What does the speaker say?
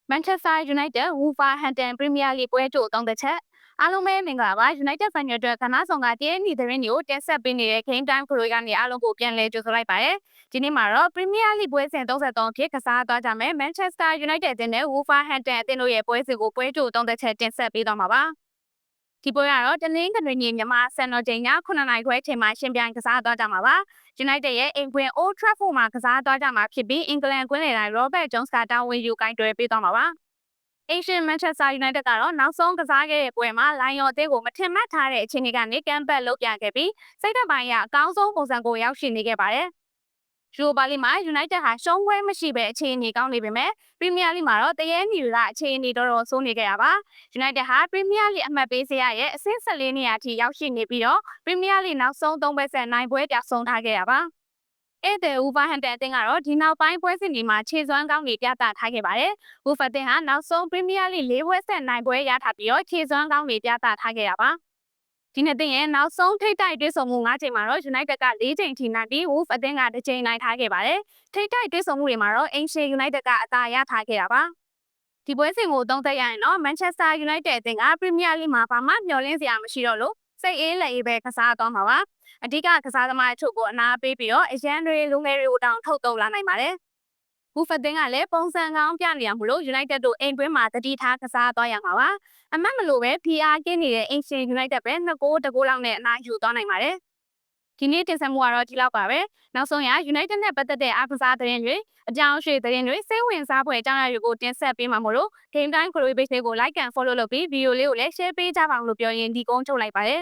Manchester United Wolverhampton Premier League ပွဲကြိုသုံးသက်ချက်အားလုံးပဲမင်္ဂလာပါ United Fan တွေအတွက်ခဏဆောင်ကတည်းကသတင်းတွေကိုတင်ဆက်ပေးနေတဲ့ Game Time Crew ကနေအားလုံးကိုပြန်လည်ကြိုဆိုလိုက်ပါတယ်ဒီနေ့မှာတော့ Premier League ပွဲစဉ်33အဖြစ်ကစားသွားကြမယ် Manchester United အသင်းနဲ့ Wolverhampton အသင်းတို့ရဲ့ပွဲစဉ်ကိုပွဲကြိုသုံးသက်ချက်တင်ဆက်ပေးသွားမှာပါဒီပွဲကတော့တနင်္ဂနွေနေ့မြန်မာစံတော်ချိန်ည9:00နာရီခွဲချိန်မှာရှင်ပြိုင်ကစားသွားကြမှာပါ United ရဲ့အိမ်ကွင်း Old Trafford မှာကစားသွားကြမှာဖြစ်ပြီးအင်္ဂလန်ကွင်းလယ်တိုင်း Robert Jones ကတာဝန်ယူကိုင်တွယ်ပေးသွားမှာပါAsian Manchester United ကတော့နောက်ဆုံးကစားခဲ့တဲ့ပွဲမှာ Lion အသင်းကိုမထင်မှတ်ထားတဲ့အခြေအနေကနေကမ်ဘက်လုပ်ပြခဲ့ပြီးစိတ်ဓာတ်ပိုင်းအကောင်းဆုံးပုံစံကိုရောက်ရှိနေခဲ့ပါတယ်။ယူရိုပါလိမှာ United ဟာရှုံးပွဲမရှိပဲအခြေအနေကောင်းနေပေမဲ့ Premier League မှာတော့တရေနီကအခြေအနေတော်ဆိုးနေခဲ့တာပါ။ United ဟာ Premier League အမှတ်ပေးစရာရဲ့အဆင့်14နေရာထိရောက်ရှိနေပြီးတော့ Premier League နောက်ဆုံး3ပွဲဆက်နိုင်ပွဲပြဆုံးထားခဲ့တာပါ။ဧည့်သည် Wolverhampton အသင်းကတော့ဒီနောက်ပိုင်းပွဲစဉ်တွေမှာခြေစွမ်းကောင်းတွေပြသထားခဲ့ပါတယ်။ Wolverhampton ဟာနောက်ဆုံး Premier League 4ပွဲဆက်နိုင်ပွဲရထားပြီးတော့ခြေစွမ်းကောင်းတွေပြသထားခဲ့တာပါ။ဒီနှစ်သင်းရဲ့နောက်ဆုံးထိပ်တိုက်တွေ့ဆုံမှု9ချိန်မှာတော့ United က4ချိန်ထိနိုင်ပြီး Wolves အသင်းက2ချိန်နိုင်ထားခဲ့ပါတယ်။ထိပ်တိုက်တွေ့ဆုံမှုတွေမှာတော့ Ancient United ကအသာရထားခဲ့တာပါ။ဒီပွဲစဉ်ကိုသုံးသပ်ရရင်တော့ Manchester United အသင်းက Premier League မှာဘာမှမျှော်လင့်စရာမရှိတော့လို့စိတ်အေးလက်အေးပဲကစားသွားမှာပါ။အဓိကကစားသမားအချို့ကိုအနာပေးပြီးတော့အရန်တွေလူငယ်တွေကိုတောင်ထုတ်သုံးလာနိုင်ပါတယ်။ Wolverhampton ကလည်းပုံစံကောင်းပြနေရမလို့ United တို့အိမ်တွင်းမှာတတိထားကစားသွားရမှာပါ။အမှတ်မလို့ပဲ PR ကင်းနေတဲ့ Ancient United ပဲ2-1လောက်နဲ့အနိုင်ယူသွားနိုင်ပါတယ်။ဒီနေ့တင်ဆက်မှုကတော့ဒီလောက်ပါပဲ။နောက်ဆုံးရ United နဲ့ပတ်သက်တဲ့အားကစားသတင်းတွေအကြောင်းအရွှေ့သတင်းတွေစိတ်ဝင်စားဖွယ်အကြောင်းအရာတွေကိုတင်ဆက်ပေးမှာမို့လို့ Game Time Crew Page ကို Like and Follow လုပ်ပြီးဗီဒီယိုလေးကိုလည်း Share ပေးကြပါအောင်လို့ပြောရင်းဒီကုန်းချုပ်လိုက်ပါတယ်